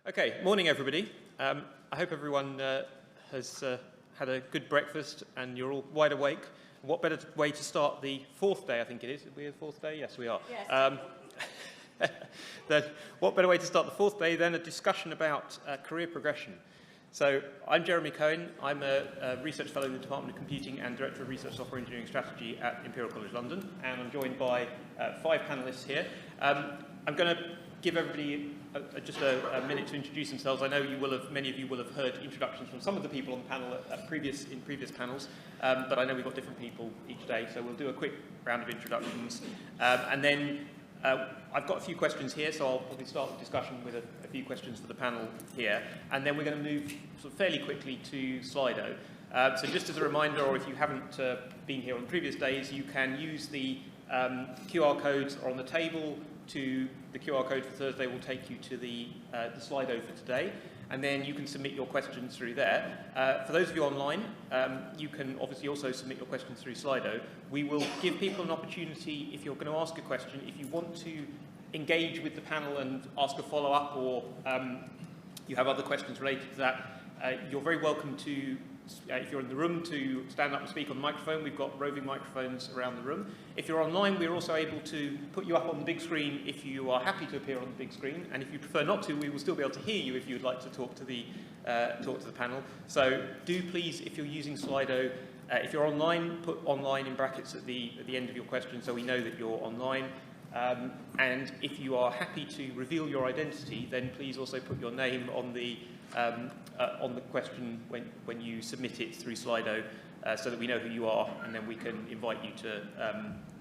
Okay, morning everybody. I hope everyone has had a good breakfast and you're all wide awake. What better way to start the fourth day, I think it is. Are we the fourth day? Yes, we are. Yes. What better way to start the fourth day than a discussion about career progression? So I'm Jeremy Cohen. I'm a research fellow in the Department of Computing and Director of Research Software Engineering Strategy at Imperial College London, and I'm joined by 5 panellists here. I'm going to give everybody just a minute to introduce themselves. I know many of you will have heard introductions from some of the people on the panel in previous panels, but I know we've got different people each day, so we'll do a quick round of introductions. And then I've got a few questions here, so I'll probably start the discussion with a few questions for the panel here, and then we're going to move sort of fairly quickly to Slido. So just as a reminder, or if you haven't been here on previous days, you can use the QR codes are on the table. The QR code for Thursday will take you to the Slido for today, and then you can submit your questions through there. For those of you online, you can obviously also submit your questions through Slido. We will give people an opportunity, if you're going to ask a question, if you want to engage with the panel and ask a follow-up, or you have other questions related to that, you're very welcome to, if you're in the room, to stand up and speak on the microphone. We've got roving microphones around the room. If you're online, we're also able to put you up on the big screen if you are happy to appear on the big screen, and if you prefer not to, we will still be able to hear you if you'd like to talk to the panel. So do please, if you're using Slido, if you're online, put online in brackets at the end of your question so we know that you're online. And if you are happy to reveal your identity, then please also put your name on the question when you submit it through Slido, so that we know who you are, and then we can invite you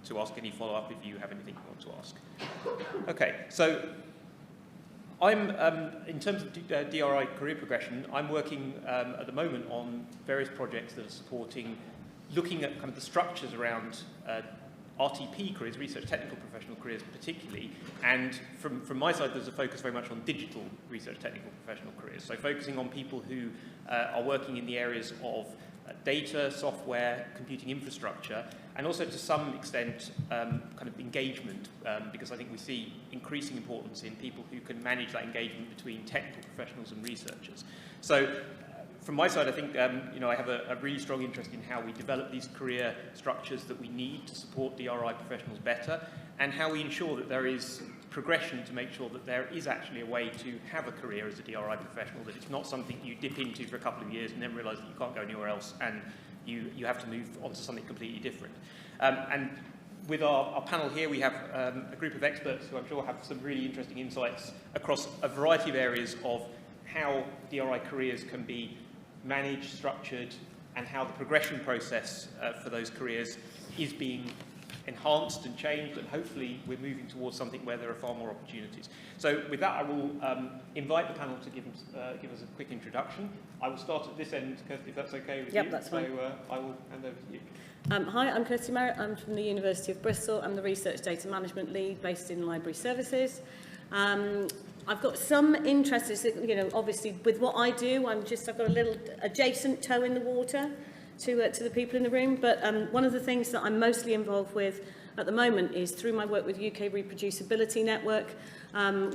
to ask any follow-up if you have anything you want to ask. Okay, so I'm in terms of DRI career progression, I'm working at the moment on various projects that are looking at kind of the structures around RTP careers, research technical professional careers particularly, and from my side there's a focus very much on digital research technical professional careers, so focusing on people who are working in the areas of data, software, computing infrastructure, and also to some extent kind of engagement, because I think we see increasing importance in people who can manage that engagement between technical professionals and researchers. So from my side, I think I have a really strong interest in how we develop these career structures that we need to support DRI professionals better, and how we ensure that there is progression to make sure that there is actually a way to have a career as a DRI professional, that it's not something you dip into for a couple of years and then realise that you can't go anywhere else and you have to move on to something completely different. And with our panel here, we have a group of experts who I'm sure have some really interesting insights across a variety of areas of how DRI careers can be managed, structured, and how the progression process for those careers is being enhanced and changed, and hopefully we're moving towards something where there are far more opportunities. So with that, I will invite the panel to give us a quick introduction. I will start at this end, Kirsty, if that's okay with you. Yep, that's fine. So I will hand over to you. Hi, I'm Kirsty Merrett. I'm from the University of Bristol. I'm the Research Data Management Lead based in Library Services. I've got some interest, obviously with what I do, I've got a little adjacent toe in the water to the people in the room, but one of the things that I'm mostly involved with at the moment is through my work with UK Reproducibility Network.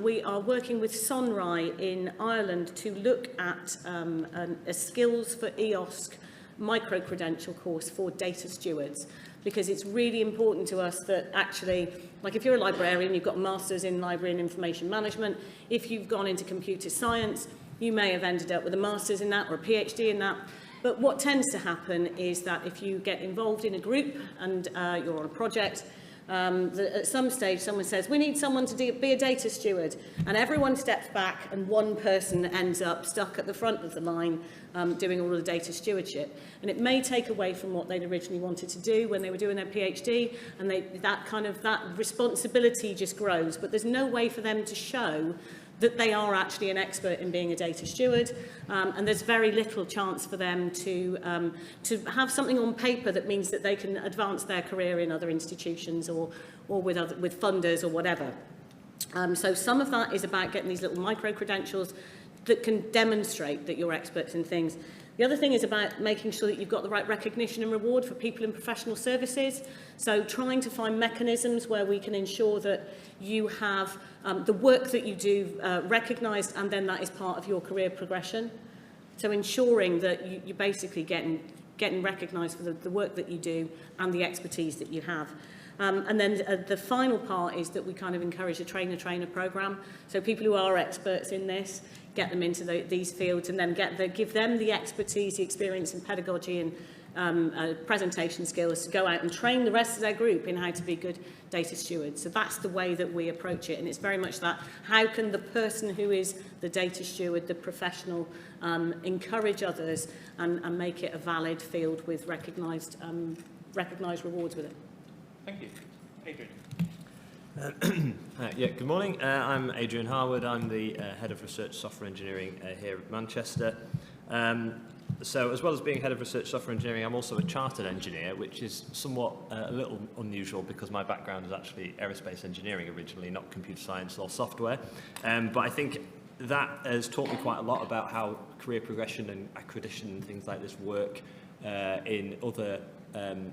We are working with SONRI in Ireland to look at a skills for EOSC micro-credential course for data stewards, because it's really important to us that actually, like if you're a librarian, you've got a master's in library and information management, if you've gone into computer science, you may have ended up with a master's in that or a PhD in that. But what tends to happen is that if you get involved in a group and you're on a project, at some stage someone says, we need someone to be a data steward, and everyone steps back and one person ends up stuck at the front of the line doing all of the data stewardship, and it may take away from what they'd originally wanted to do when they were doing their PhD, and that responsibility just grows, but there's no way for them to show that they are actually an expert in being a data steward, and there's very little chance for them to have something on paper that means that they can advance their career in other institutions or with funders or whatever. So some of that is about getting these little micro-credentials that can demonstrate that you're experts in things. The other thing is about making sure that you've got the right recognition and reward for people in professional services. So trying to find mechanisms where we can ensure that you have the work that you do recognised, and then that is part of your career progression. So ensuring that you're basically getting recognised for the work that you do and the expertise that you have. And then the final part is that we kind of encourage a trainer-trainer programme. So people who are experts in this, get them into these fields, and then give them the expertise, the experience in pedagogy and presentation skills to go out and train the rest of their group in how to be good data stewards. So that's the way that we approach it, and it's very much that, how can the person who is the data steward, the professional, encourage others and make it a valid field with recognised rewards with it. Thank you. Adrian. Good morning. I'm Adrian Harwood. I'm the Head of Research Software Engineering here at Manchester. So as well as being Head of Research Software Engineering, I'm also a Chartered Engineer, which is somewhat a little unusual because my background is actually aerospace engineering originally, not computer science or software. But I think that has taught me quite a lot about how career progression and accreditation and things like this work in other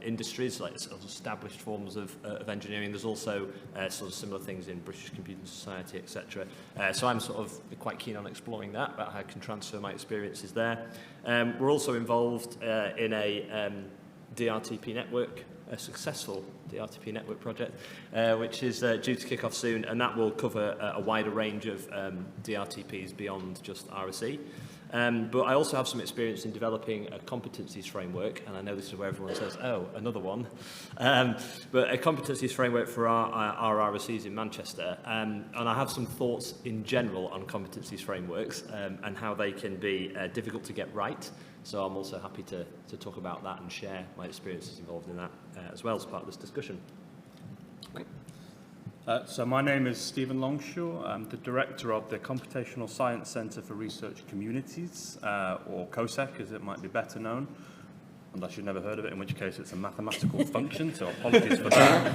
industries, like sort of established forms of engineering. There's also sort of similar things in British Computing Society, etc. So I'm sort of quite keen on exploring that, about how I can transfer my experiences there. We're also involved in a DRTP network, a successful DRTP network project, which is due to kick off soon, and that will cover a wider range of DRTPs beyond just RSE. But I also have some experience in developing a competencies framework, and I know this is where everyone says, oh, another one. But a competencies framework for our RSEs in Manchester, and I have some thoughts in general on competencies frameworks and how they can be difficult to get right. So I'm also happy to talk about that and share my experiences involved in that as well as part of this discussion. So my name is Stephen Longshaw. I'm the Director of the Computational Science Centre for Research Communities, or COSEC as it might be better known, unless you've never heard of it, in which case it's a mathematical function, so apologies for that.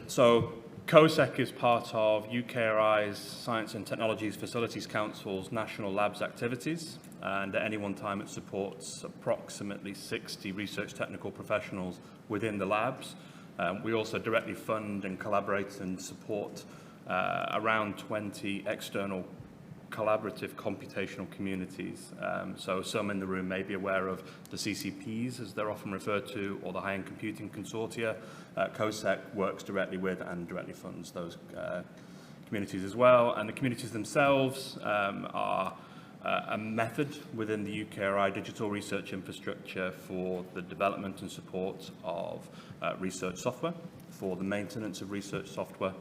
So COSEC is part of UKRI's Science and Technologies Facilities Council's National Labs activities, and at any one time it supports approximately 60 research technical professionals within the labs. We also directly fund and collaborate and support around 20 external collaborative computational communities. So some in the room may be aware of the CCPs, as they're often referred to, or the High-End Computing Consortia. COSEC works directly with and directly funds those communities as well. And the communities themselves are a method within the UKRI digital research infrastructure for the development and support of research software, for the maintenance of research software,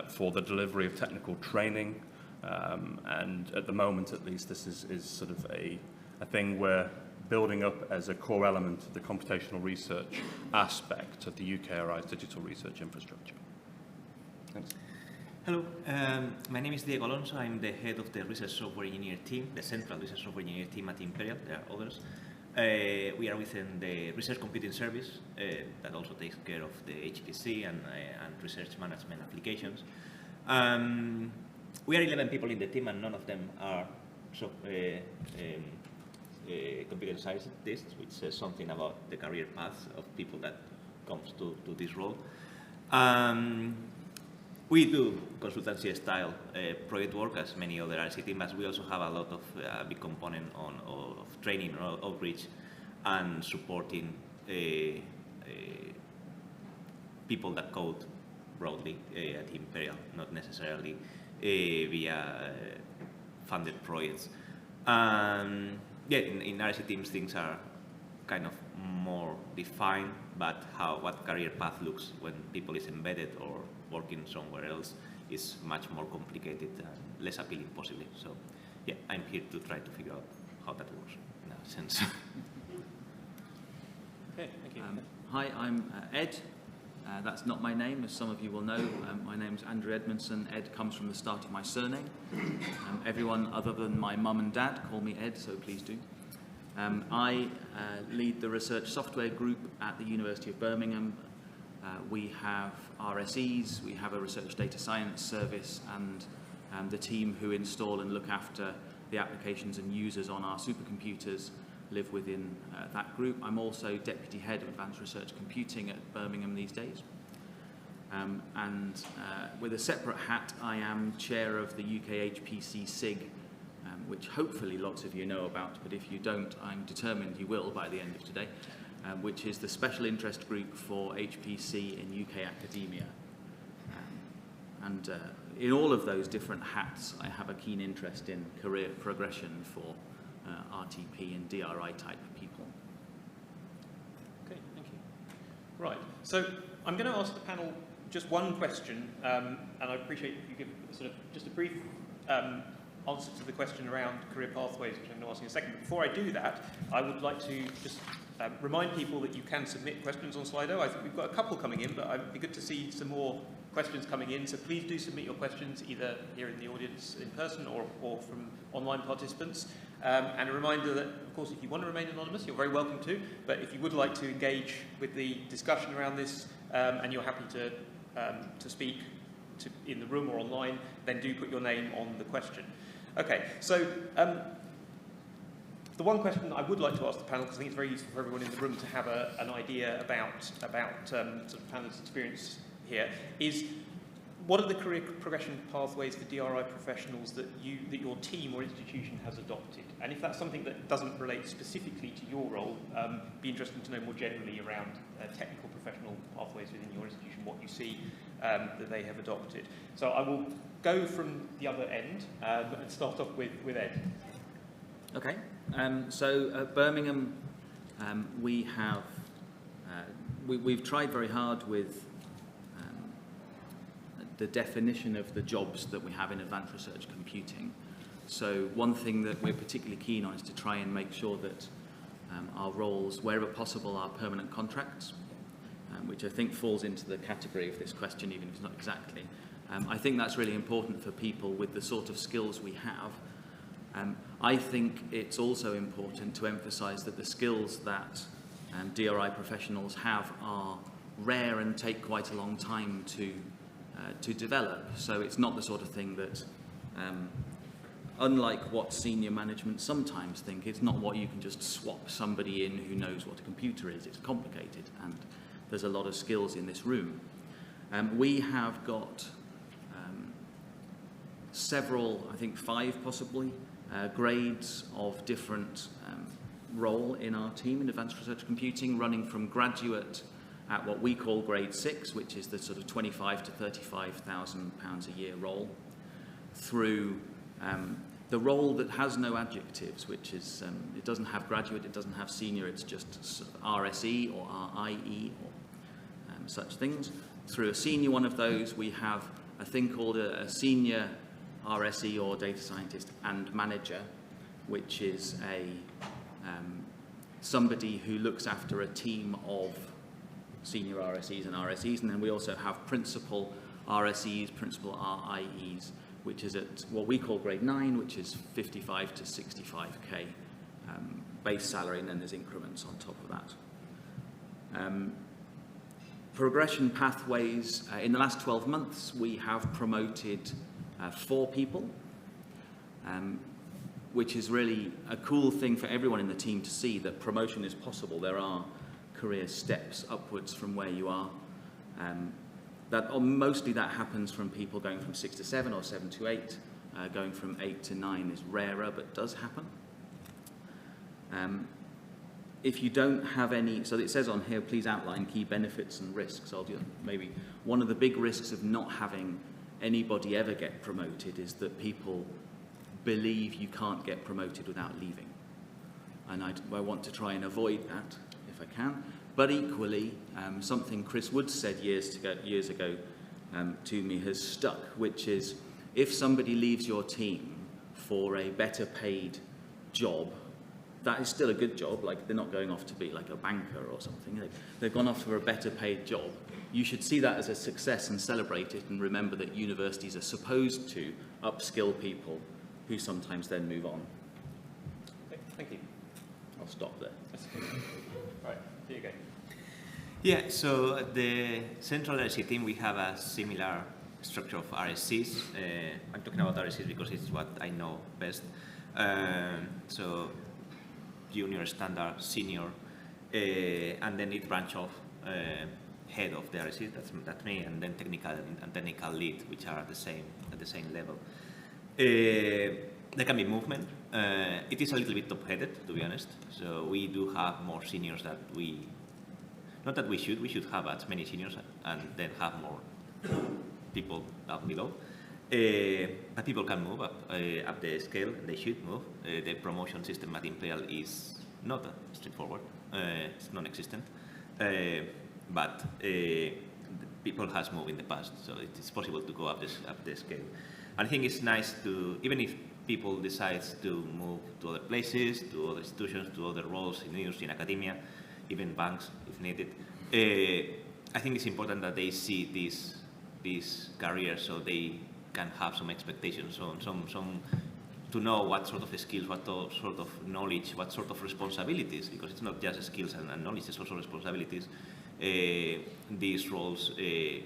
for the delivery of technical training, and at the moment at least this is sort of a thing we're building up as a core element of the computational research aspect of the UKRI's digital research infrastructure. Thanks. Hello, my name is Diego Alonso. I'm the head of the research software engineer team, the central research software engineer team at Imperial. There are others. We are within the research computing service that also takes care of the HPC and research management applications. We are 11 people in the team, and none of them are computer scientists, which says something about the career path of people that comes to this role. We do consultancy-style project work, as many other RSE teams, but we also have a lot of big component of training, outreach, and supporting people that code broadly at Imperial, not necessarily via funded projects. Yeah, in RSE teams, things are kind of more defined, but what career path looks when people is embedded or working somewhere else is much more complicated and less appealing possibly. So yeah, I'm here to try to figure out how that works in that sense. Okay, thank you. Hi, I'm Ed. That's not my name, as some of you will know. My name's Andrew Edmondson. Ed comes from the start of my surname. Everyone other than my mum and dad call me Ed, so please do. I lead the research software group at the University of Birmingham. We have RSEs, we have a research data science service, and the team who install and look after the applications and users on our supercomputers live within that group. I'm also Deputy Head of Advanced Research Computing at Birmingham these days. With a separate hat, I am Chair of the UK HPC SIG, which hopefully lots of you know about, but if you don't, I'm determined you will by the end of today, which is the special interest group for HPC in UK academia. In all of those different hats, I have a keen interest in career progression for RTP and DRI type people. Okay, thank you. Right, so I'm going to ask the panel just one question, and I appreciate if you give sort of just a brief answer to the question around career pathways, which I'm going to ask in a second. But before I do that, I would like to just remind people that you can submit questions on Slido. I think we've got a couple coming in, but it'd be good to see some more questions coming in. So please do submit your questions either here in the audience in person or from online participants. And a reminder that, of course, if you want to remain anonymous, you're very welcome to. But if you would like to engage with the discussion around this and you're happy to speak in the room or online, then do put your name on the question. Okay, so the one question I would like to ask the panel, because I think it's very useful for everyone in the room to have an idea about sort of panelist experience here, is what are the career progression pathways for DRI professionals that your team or institution has adopted? And if that's something that doesn't relate specifically to your role, be interesting to know more generally around technical professional pathways within your institution, what you see that they have adopted. So I will go from the other end and start off with Ed. Okay, so at Birmingham, we've tried very hard with the definition of the jobs that we have in advanced research computing. So one thing that we're particularly keen on is to try and make sure that our roles, wherever possible, are permanent contracts, which I think falls into the category of this question, even if it's not exactly. I think that's really important for people with the sort of skills we have. I think it's also important to emphasise that the skills that DRI professionals have are rare and take quite a long time to develop. So it's not the sort of thing that, unlike what senior management sometimes think, it's not what you can just swap somebody in who knows what a computer is. It's complicated, and there's a lot of skills in this room. We have got several, I think 5 possibly, grades of different role in our team in advanced research computing, running from graduate at what we call grade 6, which is the sort of 25 to 35,000 pounds a year role, through the role that has no adjectives, which is, it doesn't have graduate, it doesn't have senior, it's just sort of RSE or RIE or such things. Through a senior one of those, we have a thing called a senior RSE or data scientist and manager, which is somebody who looks after a team of senior RSEs and RSEs, and then we also have principal RSEs, principal RIEs, which is at what we call grade 9, which is 55 to 65k base salary, and then there's increments on top of that. Progression pathways, in the last 12 months we have promoted 4 people, which is really a cool thing for everyone in the team to see, that promotion is possible. There are career steps upwards from where you are. Mostly that happens from people going from 6 to 7 or 7 to 8. Going from 8 to 9 is rarer, but does happen. If you don't have any, so it says on here, please outline key benefits and risks. I'll do maybe one of the big risks of not having anybody ever get promoted is that people believe you can't get promoted without leaving. And I want to try and avoid that if I can. But equally, something Chris Wood said years ago to me has stuck, which is if somebody leaves your team for a better paid job, that is still a good job. Like, they're not going off to be like a banker or something. They've gone off for a better paid job. You should see that as a success and celebrate it, and remember that universities are supposed to upskill people who sometimes then move on. Okay, thank you. I'll stop there. Right, here you go. Yeah, so at the central RSC team, we have a similar structure of RSCs. I'm talking about RSCs because it's what I know best. So junior, standard, senior, and then it branch off head of the RSC, that's me, and then technical lead, which are at the same level. There can be movement. It is a little bit top-headed, to be honest. So we do have more seniors that not that we should have as many seniors and then have more people down below. But people can move up the scale, they should move. The promotion system at Imperial is not straightforward, it's non-existent. But people has moved in the past, so it is possible to go up the scale. And I think it's nice to, even if people decide to move to other places, to other institutions, to other roles in industry, in academia, even banks if needed, I think it's important that they see this career so they can have some expectations, some to know what sort of skills, what sort of knowledge, what sort of responsibilities, because it's not just skills and knowledge, it's also responsibilities these roles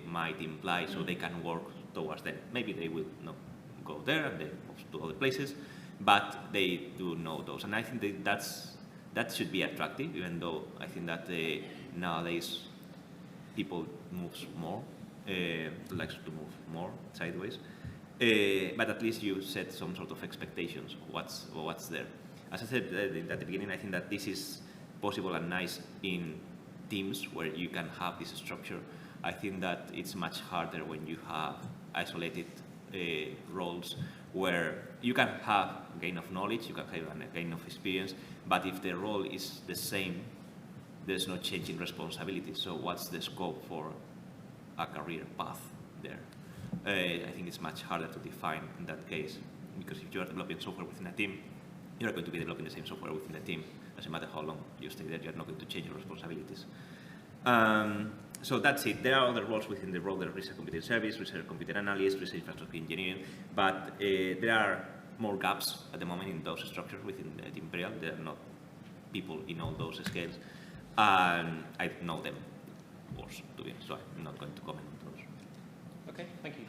might imply, so they can work towards them. Maybe they will not go there and they move to other places, but they do know those. And I think that should be attractive, even though I think that nowadays people move more, likes to move more sideways. But at least you set some sort of expectations of what's there. As I said at the beginning, I think that this is possible and nice in teams where you can have this structure. I think that it's much harder when you have isolated roles where you can have a gain of knowledge, you can have a gain of experience, but if the role is the same, there's no change in responsibility. So what's the scope for a career path there? I think it's much harder to define in that case, because if you are developing software within a team, you're going to be developing the same software within the team. Doesn't matter how long you stay there, you're not going to change your responsibilities. So that's it. There are other roles within the role, there is research computer service, research computer analyst, research infrastructure engineering, but there are more gaps at the moment in those structures within the Imperial. There are not people in all those scales, and I know them worse, to be honest, so I'm not going to comment on those. Okay, thank you.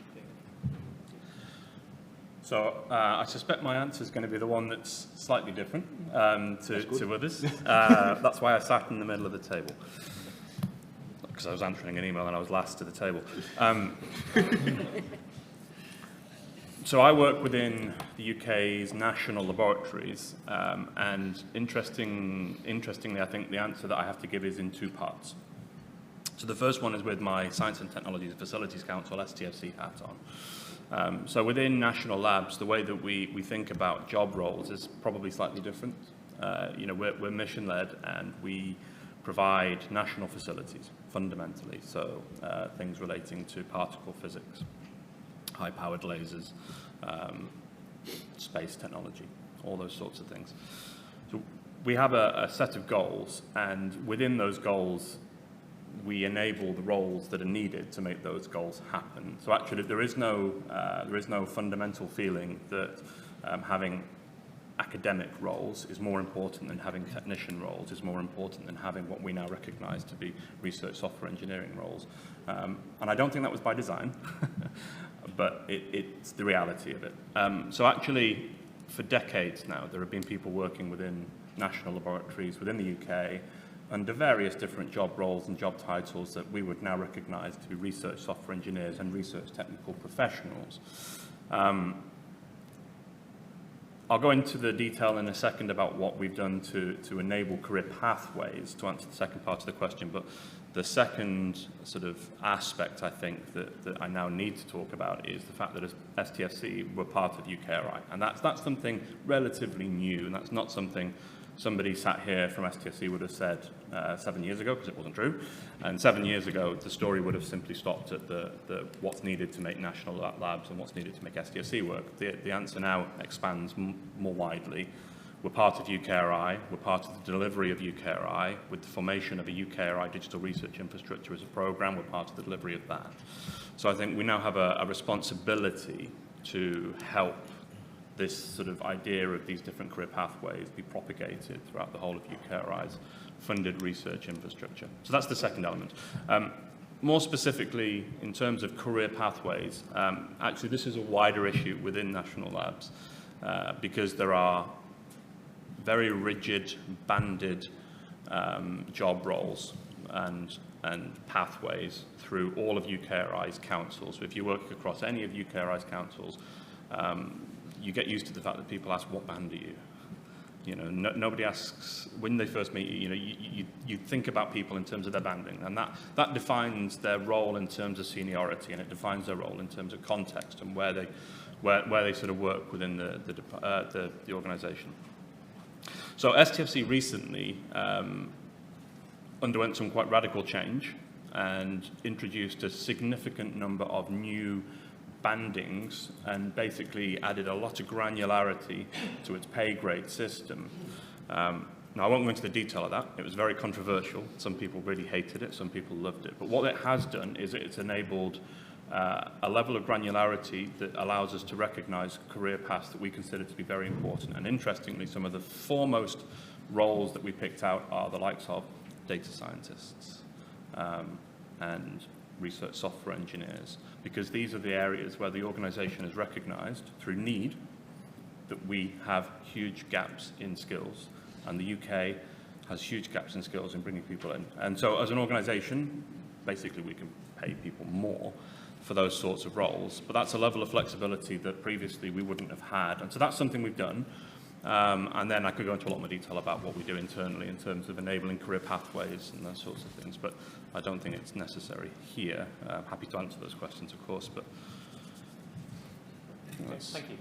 So I suspect my answer is going to be the one that's slightly different to others. That's why I sat in the middle of the table, because I was answering an email and I was last to the table. So I work within the UK's national laboratories, and interestingly, I think the answer that I have to give is in two parts. So the first one is with my Science and Technology Facilities Council, STFC, hat on. So within national labs, the way that we think about job roles is probably slightly different. We're mission-led and we provide national facilities, fundamentally. So things relating to particle physics, high-powered lasers, space technology, all those sorts of things. So we have a set of goals, and within those goals, we enable the roles that are needed to make those goals happen. So actually, there is no fundamental feeling that having academic roles is more important than having technician roles, is more important than having what we now recognize to be research software engineering roles. And I don't think that was by design, but it's the reality of it. So actually, for decades now, there have been people working within national laboratories within the UK under various different job roles and job titles that we would now recognize to be research software engineers and research technical professionals. I'll go into the detail in a second about what we've done to enable career pathways to answer the second part of the question, but the second sort of aspect I think that I now need to talk about is the fact that as STFC we're part of UKRI, and that's something relatively new, and that's not something somebody sat here from STFC would have said 7 years ago, because it wasn't true. And 7 years ago, the story would have simply stopped at the what's needed to make national labs and what's needed to make STFC work. The answer now expands more widely. We're part of UKRI. We're part of the delivery of UKRI. With the formation of a UKRI digital research infrastructure as a program, we're part of the delivery of that. So I think we now have a responsibility to help this sort of idea of these different career pathways be propagated throughout the whole of UKRI's funded research infrastructure. So that's the second element. More specifically, in terms of career pathways, actually this is a wider issue within national labs. because there are very rigid, banded job roles and pathways through all of UKRI's councils. So if you work across any of UKRI's councils, you get used to the fact that people ask, what band are you? You know, nobody asks, when they first meet you, you think about people in terms of their banding, and that defines their role in terms of seniority, and it defines their role in terms of context and where they sort of work within the organisation. So STFC recently underwent some quite radical change and introduced a significant number of new bandings and basically added a lot of granularity to its pay grade system. Now, I won't go into the detail of that. It was very controversial. Some people really hated it. Some people loved it. But what it has done is it's enabled a level of granularity that allows us to recognise career paths that we consider to be very important. And interestingly, some of the foremost roles that we picked out are the likes of data scientists and research software engineers, because these are the areas where the organisation has recognised through need that we have huge gaps in skills, and the UK has huge gaps in skills in bringing people in. And so as an organisation, basically we can pay people more for those sorts of roles, but that's a level of flexibility that previously we wouldn't have had. And so that's something we've done. And then I could go into a lot more detail about what we do internally in terms of enabling career pathways and those sorts of things, but I don't think it's necessary here. I'm happy to answer those questions, of course, but... Thank you.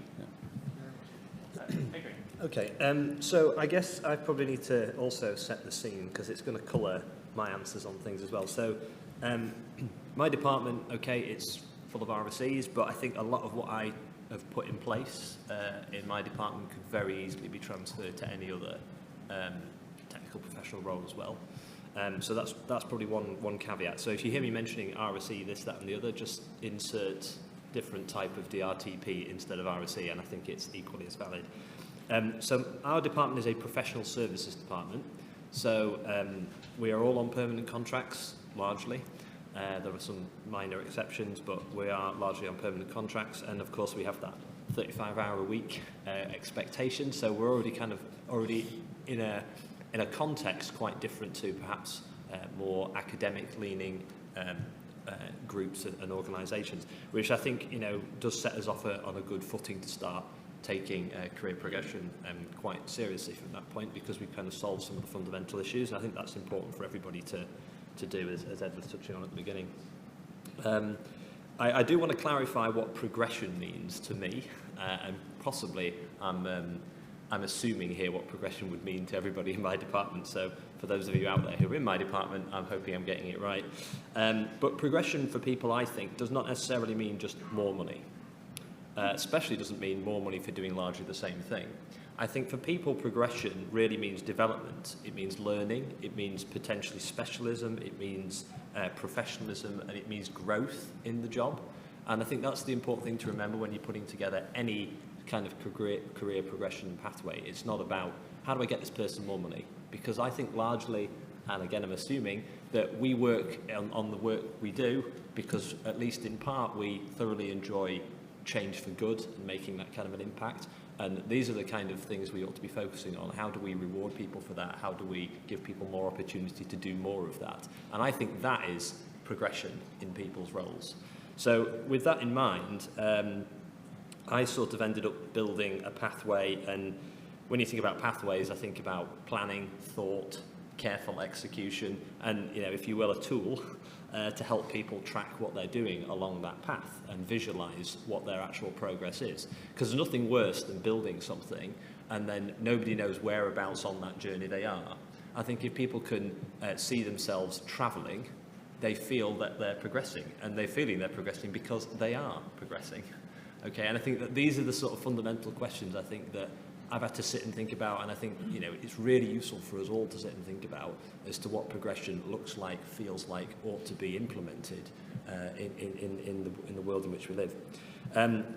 Yeah. Okay, so I guess I probably need to also set the scene, because it's going to colour my answers on things as well. So my department, okay, it's full of RSEs, but I think a lot of what I have put in place in my department could very easily be transferred to any other technical professional role as well. So that's probably one caveat. So if you hear me mentioning RSE, this, that and the other, just insert different type of DRTP instead of RSE, and I think it's equally as valid. So our department is a professional services department. So we are all on permanent contracts, largely. There are some minor exceptions, but we are largely on permanent contracts, and of course we have that 35-hour-a-week expectation. So we're already in a context quite different to perhaps more academic-leaning groups and organisations, which I think does set us off on a good footing to start taking career progression quite seriously from that point, because we've kind of solved some of the fundamental issues, and I think that's important for everybody to do, as Ed was touching on at the beginning. I do want to clarify what progression means to me, and possibly I'm assuming here what progression would mean to everybody in my department. So for those of you out there who are in my department, I'm hoping I'm getting it right. But progression for people, I think, does not necessarily mean just more money. Especially doesn't mean more money for doing largely the same thing. I think for people, progression really means development. It means learning. It means potentially specialism. It means professionalism, and it means growth in the job. And I think that's the important thing to remember when you're putting together any kind of career progression pathway. It's not about how do I get this person more money, because I think largely, and again I'm assuming, that we work on the work we do because, at least in part, we thoroughly enjoy change for good and making that kind of an impact. And these are the kind of things we ought to be focusing on. How do we reward people for that? How do we give people more opportunity to do more of that? And I think that is progression in people's roles. So with that in mind, I sort of ended up building a pathway. And when you think about pathways, I think about planning, thought, careful execution, and, if you will, a tool to help people track what they're doing along that path and visualize what their actual progress is. Because there's nothing worse than building something and then nobody knows whereabouts on that journey they are. I think if people can see themselves traveling, they feel that they're progressing, and they're feeling they're progressing because they are progressing. Okay, and I think that these are the sort of fundamental questions I think that I've had to sit and think about, and I think it's really useful for us all to sit and think about as to what progression looks like, feels like, ought to be implemented in the world in which we live.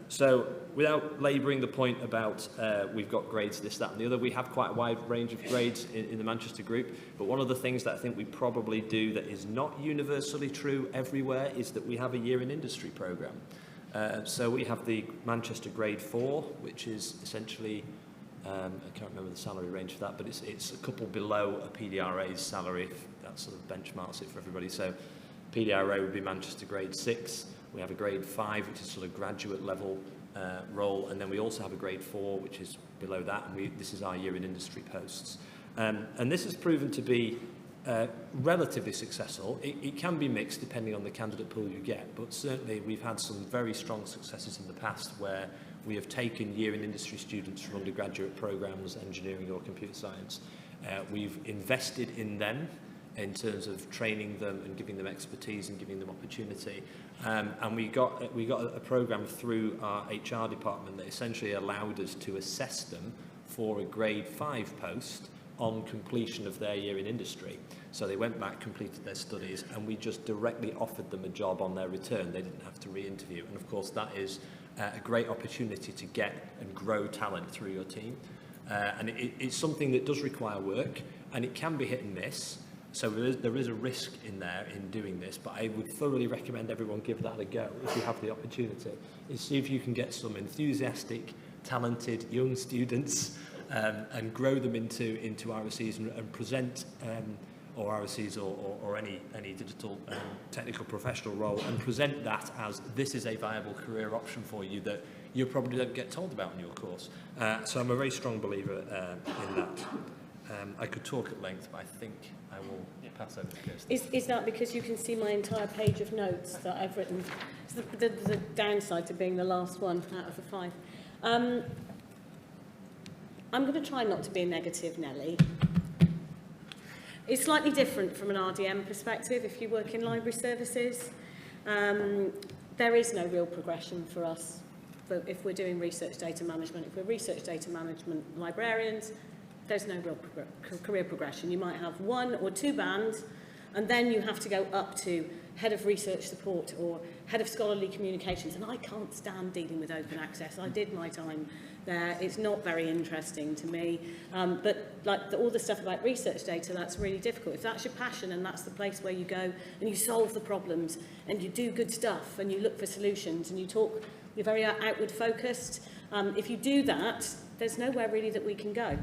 So without labouring the point about we've got grades this, that and the other, we have quite a wide range of grades in the Manchester group, but one of the things that I think we probably do that is not universally true everywhere is that we have a year in industry programme. So we have the Manchester Grade 4, which is essentially, I can't remember the salary range for that, but it's a couple below a PDRA's salary, if that sort of benchmarks it for everybody. So PDRA would be Manchester Grade 6. We have a Grade 5, which is sort of graduate level role, and then we also have a Grade 4, which is below that, and this is our year in industry posts. And this has proven to be relatively successful. It can be mixed depending on the candidate pool you get, but certainly we've had some very strong successes in the past where we have taken year in industry students from undergraduate programs, engineering or computer science. We've invested in them in terms of training them and giving them expertise and giving them opportunity. And we got a program through our HR department that essentially allowed us to assess them for a Grade 5 post on completion of their year in industry. So they went back, completed their studies, and we just directly offered them a job on their return. They didn't have to re-interview. And of course, that is a great opportunity to get and grow talent through your team. And it's something that does require work, and it can be hit and miss. So there is a risk in there in doing this, but I would thoroughly recommend everyone give that a go if you have the opportunity. Is see if you can get some enthusiastic, talented young students and grow them into RSCs and present or RSCs or any digital technical professional role, and present that as this is a viable career option for you that you probably don't get told about in your course. So I'm a very strong believer in that. I could talk at length, but I think I will pass over to Kirsty. Is that because you can see my entire page of notes that I've written? It's the downside to being the last one out of the 5. I'm going to try not to be negative, Nelly. It's slightly different from an RDM perspective. If you work in library services, there is no real progression for us if we're doing research data management. If we're research data management librarians, there's no real career progression. You might have 1 or 2 bands, and then you have to go up to head of research support or head of scholarly communications, and I can't stand dealing with open access. I did my time there. It's not very interesting to me. But like all the stuff about research data, that's really difficult. If that's your passion and that's the place where you go and you solve the problems and you do good stuff and you look for solutions and you're very outward focused, if you do that, there's nowhere really that we can go.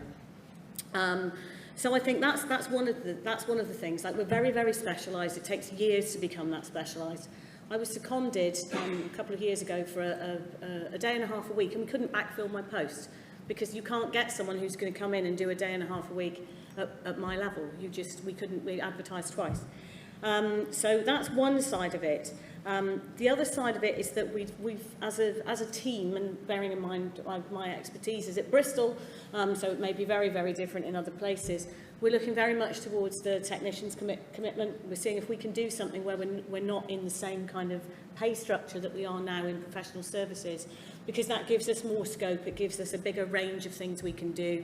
So I think that's one of the things. Like, we're very, very specialised. It takes years to become that specialised. I was seconded a couple of years ago for a day and a half a week, and we couldn't backfill my post because you can't get someone who's going to come in and do a day and a half a week at my level. We advertised twice. So that's one side of it. The other side of it is that we've as a team, and bearing in mind my expertise is at Bristol, so it may be very, very different in other places. We're looking very much towards the technicians' commitment. We're seeing if we can do something where we're not in the same kind of pay structure that we are now in professional services, because that gives us more scope. It gives us a bigger range of things we can do.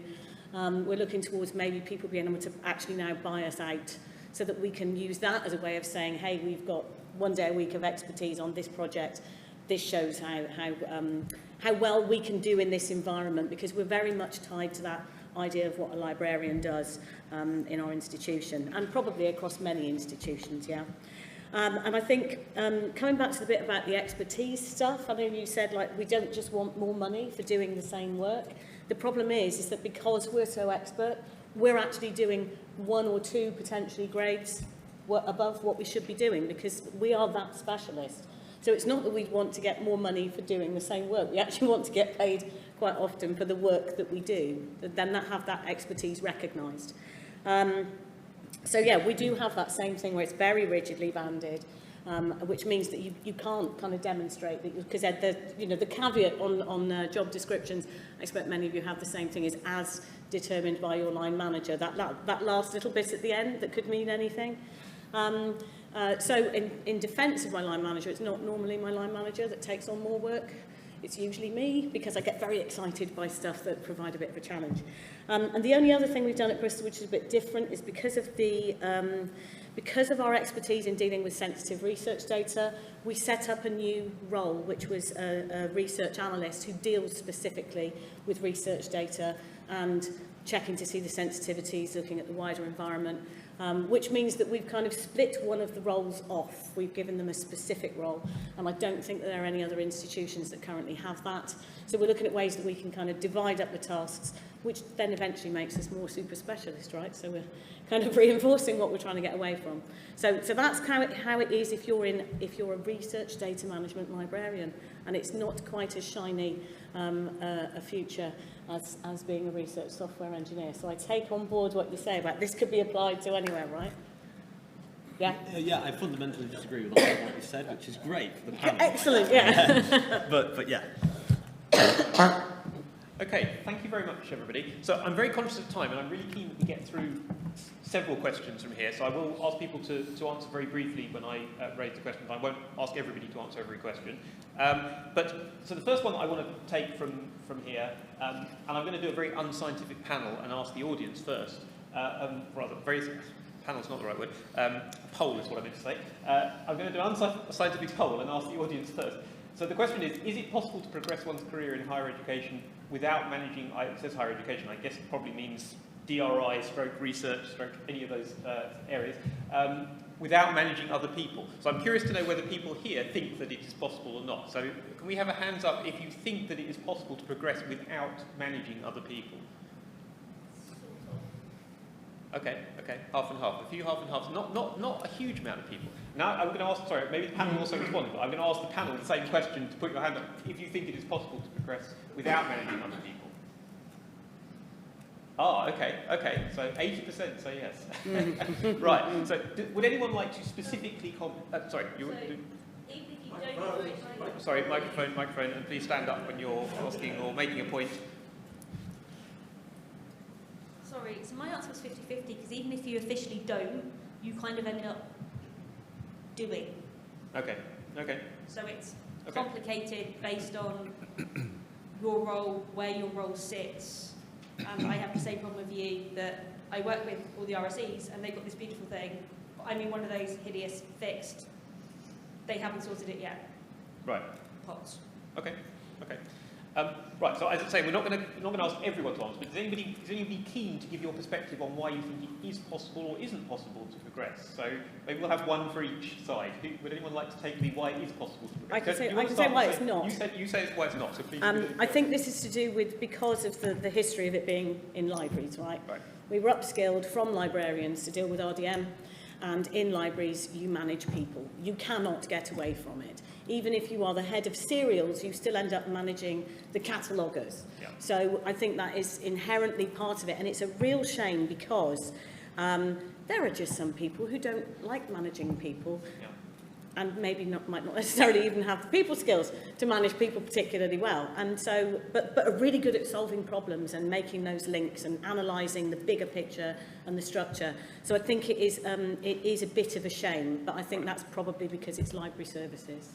We're looking towards maybe people being able to actually now buy us out, so that we can use that as a way of saying, hey, we've got 1 day a week of expertise on this project. This shows how well we can do in this environment, because we're very much tied to that idea of what a librarian does in our institution, and probably across many institutions, yeah. And I think, coming back to the bit about the expertise stuff, I know you said, like, we don't just want more money for doing the same work. The problem is that because we're so expert, we're actually doing 1 or 2 potentially grades above what we should be doing, because we are that specialist. So it's not that we want to get more money for doing the same work. We actually want to get paid quite often for the work that we do, then have that expertise recognised. So yeah, we do have that same thing where it's very rigidly banded, which means that you can't kind of demonstrate that, because the caveat on job descriptions, I expect many of you have the same thing, is as determined by your line manager. That last little bit at the end that could mean anything. So in defence of my line manager, it's not normally my line manager that takes on more work. It's usually me, because I get very excited by stuff that provide a bit of a challenge. And the only other thing we've done at Bristol, which is a bit different, is because of the because of our expertise in dealing with sensitive research data, we set up a new role, which was a research analyst who deals specifically with research data and checking to see the sensitivities, looking at the wider environment, which means that we've kind of split one of the roles off. We've given them a specific role, and I don't think that there are any other institutions that currently have that. So we're looking at ways that we can kind of divide up the tasks, which then eventually makes us more super specialist, right? So we're kind of reinforcing what we're trying to get away from. So that's how it is if you're a research data management librarian, and it's not quite as shiny a future as being a research software engineer. So I take on board what you say about this could be applied to anywhere, right? Yeah? Yeah, I fundamentally disagree with a lot of what you said, which is great for the panel. Excellent, yeah. But yeah. Okay, thank you very much, everybody. So I'm very conscious of time, and I'm really keen that we get through several questions from here. So I will ask people to answer very briefly when I raise the questions. I won't ask everybody to answer every question. So the first one I want to take from here, and I'm going to do a very unscientific panel and ask the audience first. Panel's not the right word. Poll is what I meant to say. I'm going to do an unscientific poll and ask the audience first. So the question is it possible to progress one's career in higher education without managing, it says higher education, I guess it probably means DRI, stroke research, stroke any of those areas, without managing other people. So I'm curious to know whether people here think that it is possible or not. So can we have a hands up if you think that it is possible to progress without managing other people? Okay, half and half. A few half and halves, not a huge amount of people. Now I'm going to ask, sorry, maybe the panel also responded, but I'm going to ask the panel the same question to put your hand up if you think it is possible to progress without managing other people. Ah, okay, so 80% say yes. Right, so would anyone like to specifically sorry, sorry, microphone, and please stand up when you're asking or making a point. Sorry, so my answer was 50-50, because even if you officially don't, you kind of end up doing. Okay. So it's complicated based on your role, where your role sits. And I have the same problem with you, that I work with all the RSEs, and they've got this beautiful thing, but I'm in one of those hideous fixed, they haven't sorted it yet. Right. Pots. Okay. Right, so as I say, we're not going to ask everyone to answer, but is anybody keen to give your perspective on why you think it is possible or isn't possible to progress? So maybe we'll have one for each side. Would anyone like to take the why it is possible to progress? I can say why it's not. You say it's why it's not, so please. I think this is to do with, because of the history of it being in libraries, right? We were upskilled from librarians to deal with RDM, and in libraries you manage people. You cannot get away from it. Even if you are the head of serials, you still end up managing the cataloguers. Yeah. So I think that is inherently part of it, and it's a real shame because there are just some people who don't like managing people, and maybe might not necessarily even have the people skills to manage people particularly well. And so, but are really good at solving problems and making those links and analysing the bigger picture and the structure. So I think it is a bit of a shame, but I think that's probably because it's library services.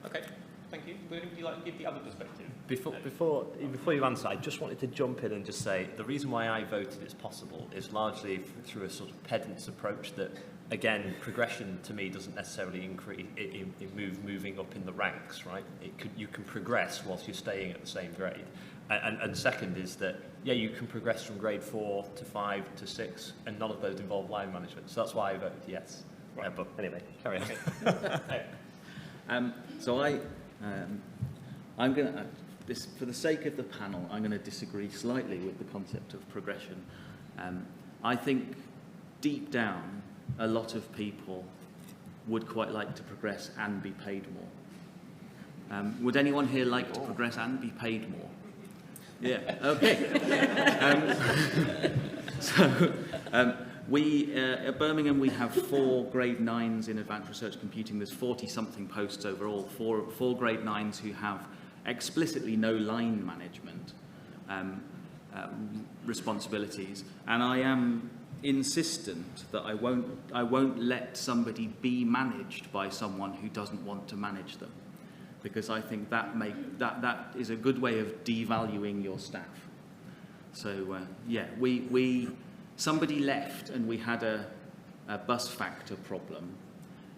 Okay. Thank you. Would anybody like to give the other perspective? Before you answer, I just wanted to jump in and just say the reason why I voted it's possible is largely through a sort of pedant's approach that, again, progression to me doesn't necessarily increase, moving up in the ranks, right? You can progress whilst you're staying at the same grade. And second is that, yeah, you can progress from grade 4 to 5 to 6, and none of those involve line management. So that's why I voted yes. Right. But anyway, carry on. So I'm going to, for the sake of the panel, I'm going to disagree slightly with the concept of progression. I think deep down, a lot of people would quite like to progress and be paid more. Would anyone here like to progress and be paid more? Yeah, okay. At Birmingham, we have 4 grade 9s in advanced research computing. There's 40-something posts overall, four grade 9s who have explicitly no line management responsibilities. And I am insistent that I won't let somebody be managed by someone who doesn't want to manage them, because I think that is a good way of devaluing your staff. So yeah, somebody left and we had a bus factor problem,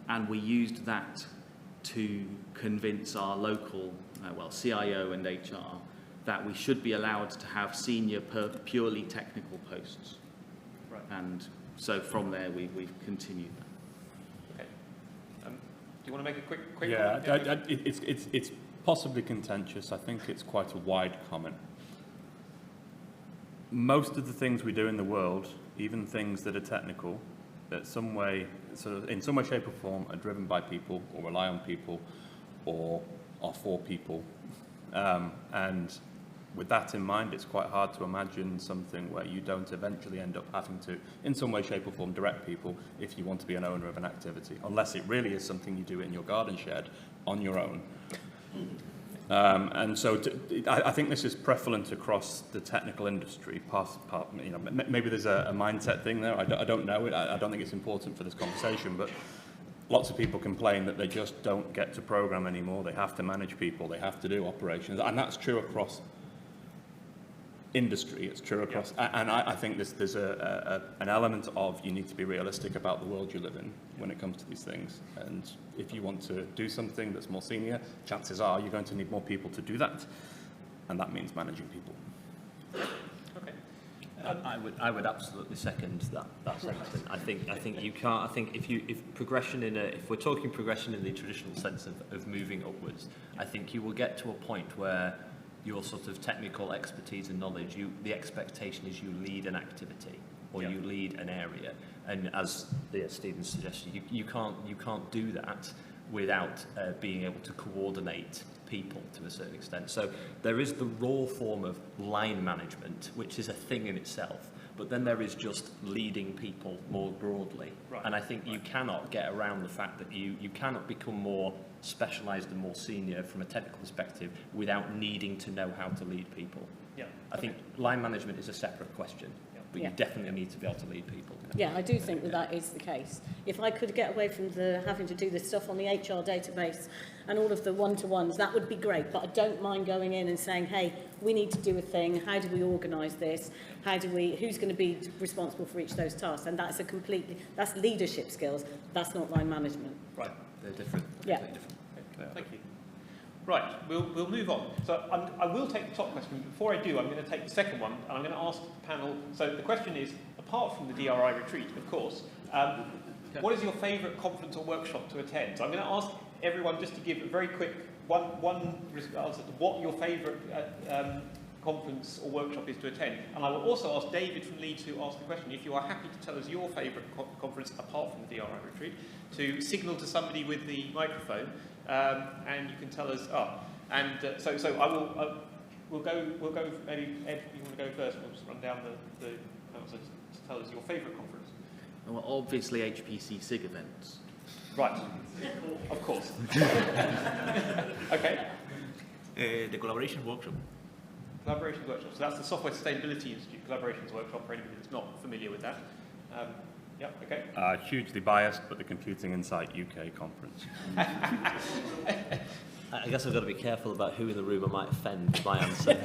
and we used that to convince our local, CIO and HR that we should be allowed to have senior purely technical posts. Right. And so from there, we've continued that. Okay. Do you want to make a quick Yeah, comment? it's possibly contentious. I think it's quite a wide comment. Most of the things we do in the world, even things that are technical, that some way, sort of in some way, shape or form, are driven by people or rely on people or are for people. And with that in mind, it's quite hard to imagine something where you don't eventually end up having to, in some way, shape or form, direct people if you want to be an owner of an activity, unless it really is something you do in your garden shed on your own. And so I think this is prevalent across the technical industry. Maybe there's a mindset thing there. I don't know. I don't think it's important for this conversation, but lots of people complain that they just don't get to program anymore. They have to manage people. They have to do operations. And that's true across industry. It's true across... Yeah. And I think there's an element of you need to be realistic about the world you live in when it comes to these things. And if you want to do something that's more senior, chances are you're going to need more people to do that. And that means managing people. Okay. I would absolutely second that sentiment. I think you can't. I think if we're talking progression in the traditional sense of moving upwards, I think you will get to a point where your sort of technical expertise and knowledge, the expectation is you lead an activity or you lead an area, and as Stephen suggested, you can't do that without being able to coordinate people to a certain extent. So there is the raw form of line management, which is a thing in itself, but then there is just leading people more broadly. Right. And I think you cannot get around the fact that you cannot become more specialised and more senior from a technical perspective without needing to know how to lead people. Yeah. I think line management is a separate question, but you definitely need to be able to lead people. Yeah, I do think that is the case. If I could get away from having to do this stuff on the HR database and all of the one-to-ones, that would be great. But I don't mind going in and saying, hey, we need to do a thing. How do we organise this? Who's going to be responsible for each of those tasks? And that's that's leadership skills. That's not line management. Right. They're different. Yeah. Different. Thank you. Right, we'll move on. So I will take the top question. Before I do, I'm going to take the second one, and I'm going to ask the panel. So the question is, apart from the DRI retreat, of course, what is your favourite conference or workshop to attend? So I'm going to ask everyone just to give a very quick one answer to what your favourite conference or workshop is to attend. And I will also ask David from Leeds, who asked the question, if you are happy to tell us your favourite conference apart from the DRI retreat, to signal to somebody with the microphone. And you can tell us. So I will. We'll go. Maybe Ed, you want to go first? We'll just run down the to tell us your favourite conference. Well, obviously HPC SIG events. Right. Of course. Okay. The collaboration workshop. Collaboration workshop. So that's the Software Sustainability Institute Collaborations Workshop. For anybody that's not familiar with that. Yeah, okay. Hugely biased, but the Computing Insight UK conference. I guess I've got to be careful about who in the room I might offend with my answer.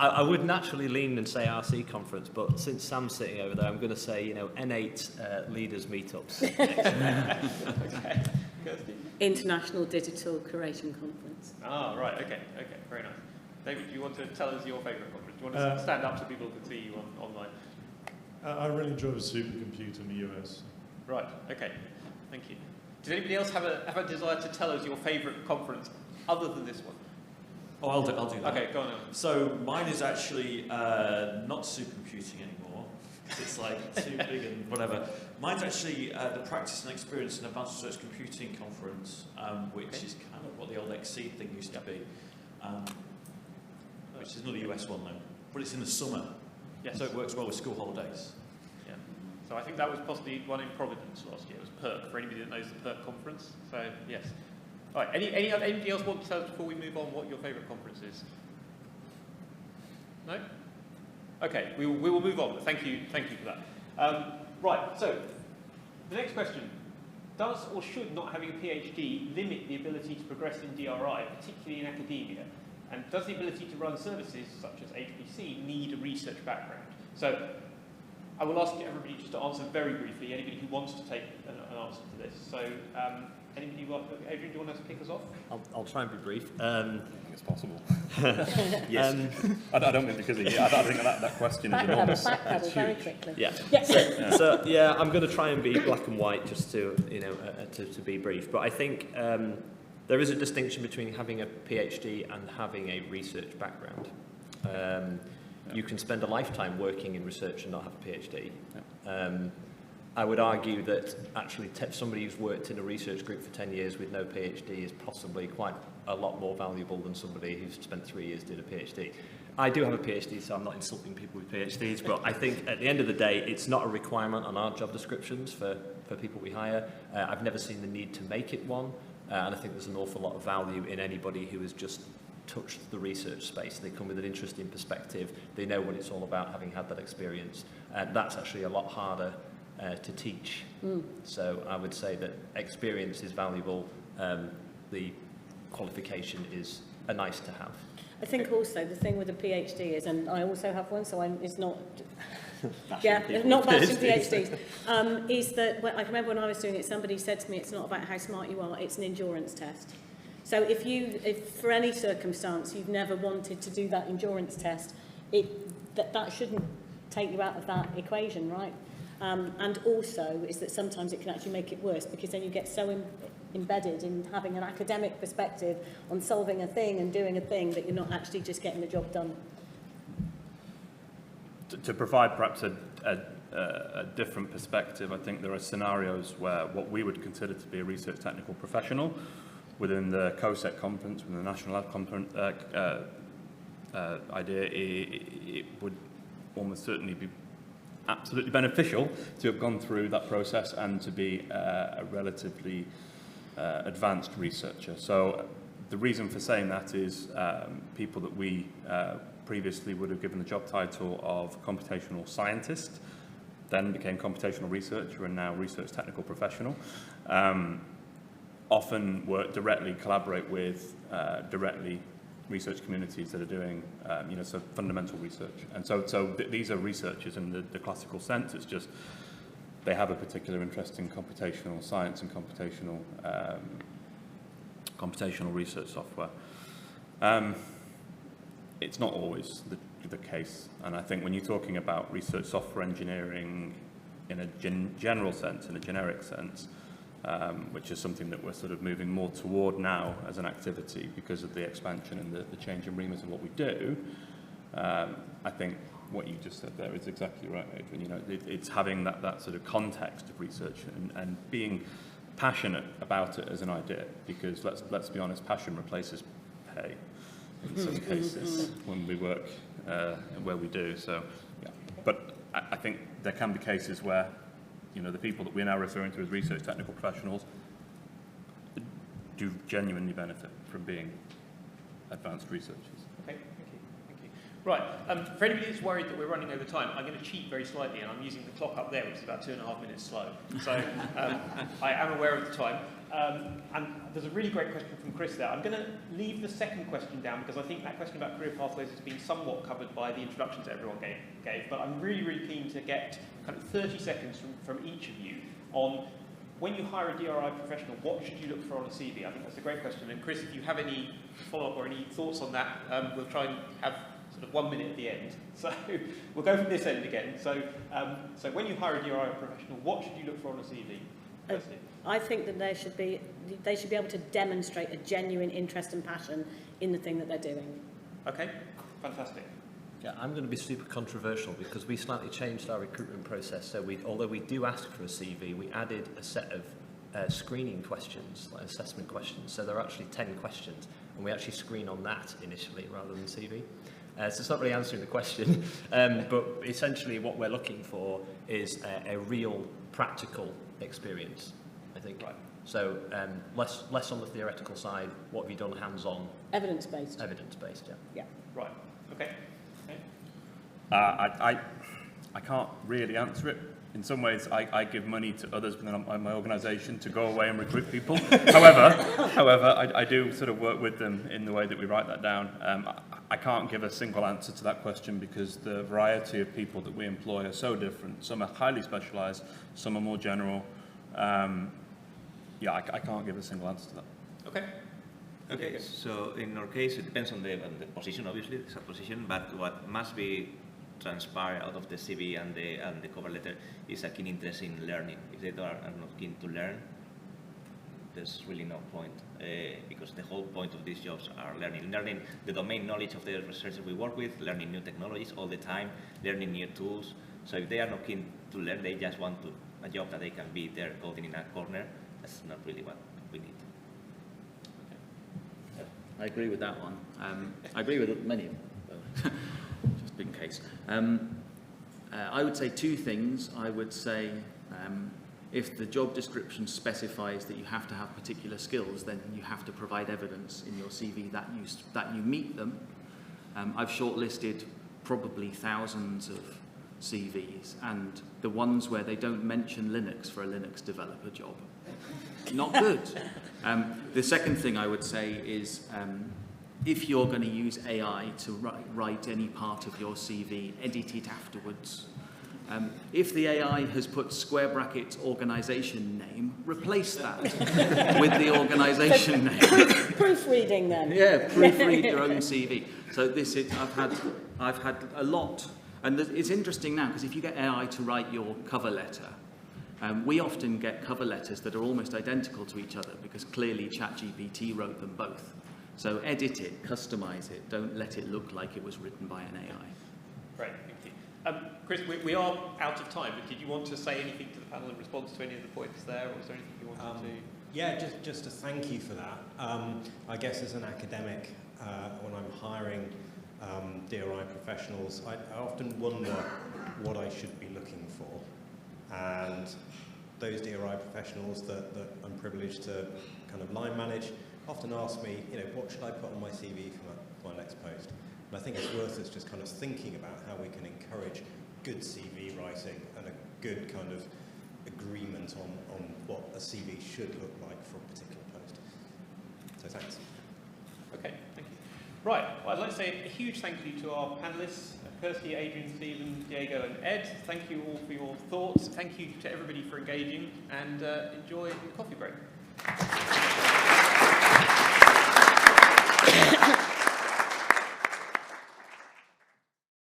I would naturally lean and say RC conference, but since Sam's sitting over there, I'm going to say, N8 leaders meetups. Okay. Kirsty? International Digital Curation Conference. Ah, right. Okay. Very nice. David, do you want to tell us your favourite conference? Do you want to stand up so people can see you online? I really enjoy the supercomputer in the US. Right, okay, thank you. Does anybody else have a desire to tell us your favourite conference other than this one? Oh, I'll do that. Okay, go on. So mine is actually not supercomputing anymore, because it's like too big and whatever. Mine's actually the Practice and Experience in Advanced Research Computing Conference, which is kind of what the old XC thing used to be, which is another US one though, but it's in the summer. Yes. So it works well with school holidays. Yeah. So I think that was possibly one in Providence last year. It was PERC, for anybody that knows the PERC conference. So, yes. All right, anybody else want to tell us before we move on what your favourite conference is? No? Okay, we will move on. Thank you for that. Right, so the next question. Does or should not having a PhD limit the ability to progress in DRI, particularly in academia? And does the ability to run services, such as HPC, need a research background? So I will ask everybody just to answer very briefly, anybody who wants to take an answer to this. So, anybody Adrian, do you want to kick us off? I'll try and be brief. I think it's possible. Yes. I don't mean because of you. I think that question is enormous. Backpedal very quickly. Yeah. Yes. So yeah, I'm going to try and be black and white just to to be brief. But I think there is a distinction between having a PhD and having a research background. You can spend a lifetime working in research and not have a PhD. I would argue that actually somebody who's worked in a research group for 10 years with no PhD is possibly quite a lot more valuable than somebody who's spent 3 years doing a PhD. I do have a PhD, so I'm not insulting people with PhDs, but I think at the end of the day, it's not a requirement on our job descriptions for people we hire. I've never seen the need to make it one, and I think there's an awful lot of value in anybody who has just touched the research space. They come with an interesting perspective. They know what it's all about, having had that experience. And that's actually a lot harder to teach. So I would say that experience is valuable. The qualification is a nice to have. I think also the thing with a PhD is, and I also have one, so it's not... not bashing PhDs, is that I remember when I was doing it, somebody said to me, it's not about how smart you are, it's an endurance test. So if for any circumstance you've never wanted to do that endurance test, that shouldn't take you out of that equation, right? And also is that sometimes it can actually make it worse, because then you get so embedded in having an academic perspective on solving a thing and doing a thing that you're not actually just getting the job done. To provide perhaps a different perspective, I think there are scenarios where what we would consider to be a research technical professional within the COSEC conference, within the National Lab conference idea, it would almost certainly be absolutely beneficial to have gone through that process and to be a relatively advanced researcher. So the reason for saying that is people that we previously would have given the job title of computational scientist, then became computational researcher and now research technical professional, often collaborate with directly research communities that are doing so fundamental research. And so these are researchers in the classical sense. It's just they have a particular interest in computational science and computational research software. It's not always the case, and I think when you're talking about research software engineering in a general sense, in a generic sense, which is something that we're sort of moving more toward now as an activity because of the expansion and the change in remit of what we do, I think what you just said there is exactly right, Adrian. It's having that sort of context of research and being passionate about it as an idea, because let's be honest, passion replaces pay in some cases when we work where we do. So, yeah. But I think there can be cases where the people that we're now referring to as research technical professionals do genuinely benefit from being advanced researchers. Okay, thank you. Right, for anybody that's worried that we're running over time, I'm going to cheat very slightly, and I'm using the clock up there, which is about 2.5 minutes slow. So I am aware of the time. And there's a really great question from Chris there. I'm going to leave the second question down because I think that question about career pathways has been somewhat covered by the introductions that everyone gave. But I'm really, really keen to get kind of 30 seconds from each of you on when you hire a DRI professional, what should you look for on a CV? I think that's a great question. And Chris, if you have any follow-up or any thoughts on that, we'll try and have sort of 1 minute at the end. So we'll go from this end again. So when you hire a DRI professional, what should you look for on a CV? Kirsty? I think that they should be able to demonstrate a genuine interest and passion in the thing that they're doing. Okay, fantastic. Yeah, I'm going to be super controversial because we slightly changed our recruitment process. So although we do ask for a CV, we added a set of screening questions, like assessment questions. So there are actually 10 questions, and we actually screen on that initially rather than CV. So it's not really answering the question, but essentially what we're looking for is a real practical experience, I think. Right. So less on the theoretical side. What have you done hands-on? Evidence-based. Evidence-based, yeah. Yeah. Right. Okay. I can't really answer it. In some ways, I give money to others within my organisation to go away and recruit people. However, I do sort of work with them in the way that we write that down. I can't give a single answer to that question because the variety of people that we employ are so different. Some are highly specialised, some are more general. Yeah, I can't give a single answer to that. Okay. Okay, so in our case, it depends on the position, obviously, the position, but what must be transpire out of the CV and the cover letter is a keen interest in learning. If they are not keen to learn, there's really no point, because the whole point of these jobs are learning the domain knowledge of the researchers we work with, learning new technologies all the time, learning new tools. So if they are not keen to learn, they just want a job that they can be there coding in a corner. That's not really what we need. I agree with that one. I agree with many of them, just in case. I would say two things. I would say if the job description specifies that you have to have particular skills, then you have to provide evidence in your CV that you meet them. I've shortlisted probably thousands of CVs, and the ones where they don't mention Linux for a Linux developer job, not good. The second thing I would say is if you're going to use AI to write any part of your CV, edit it afterwards. If the AI has put square brackets organisation name, replace that with the organisation name. Proofreading then. Yeah, proofread your own CV. So this is, I've had a lot, and it's interesting now because if you get AI to write your cover letter, we often get cover letters that are almost identical to each other because clearly ChatGPT wrote them both. So edit it, customize it, don't let it look like it was written by an AI. Great, thank you. Chris, we are out of time, but did you want to say anything to the panel in response to any of the points there, or is there anything you wanted to... Yeah, just to thank you for that. I guess as an academic, when I'm hiring DRI professionals, I often wonder what I should be looking for. And those DRI professionals that I'm privileged to kind of line manage often ask me, what should I put on my CV for my next post? And I think it's worth us just kind of thinking about how we can encourage good CV writing and a good kind of agreement on what a CV should look like for a particular post. So thanks. Okay, thank you. Right, well, I'd like to say a huge thank you to our panellists, Kirsty, Adrian, Stephen, Diego and Ed. Thank you all for your thoughts. Thank you to everybody for engaging, and enjoy the coffee break.